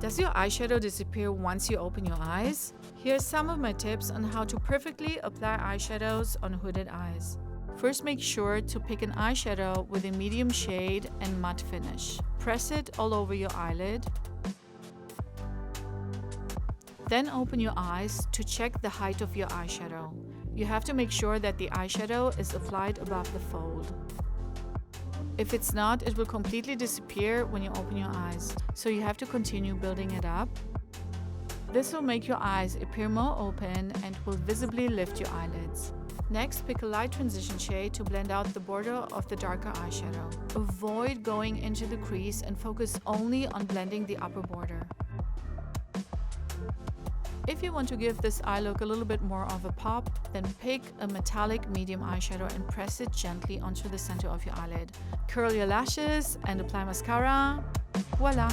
Does your eyeshadow disappear once you open your eyes? Here's some of my tips on how to perfectly apply eyeshadows on hooded eyes. First, make sure to pick an eyeshadow with a medium shade and matte finish. Press it all over your eyelid. Then open your eyes to check the height of your eyeshadow. You have to make sure that the eyeshadow is applied above the fold. If it's not, it will completely disappear when you open your eyes, so you have to continue building it up. This will make your eyes appear more open and will visibly lift your eyelids. Next, pick a light transition shade to blend out the border of the darker eyeshadow. Avoid going into the crease and focus only on blending the upper border. If you want to give this eye look a little bit more of a pop, then pick a metallic medium eyeshadow and press it gently onto the center of your eyelid. Curl your lashes and apply mascara. Voila!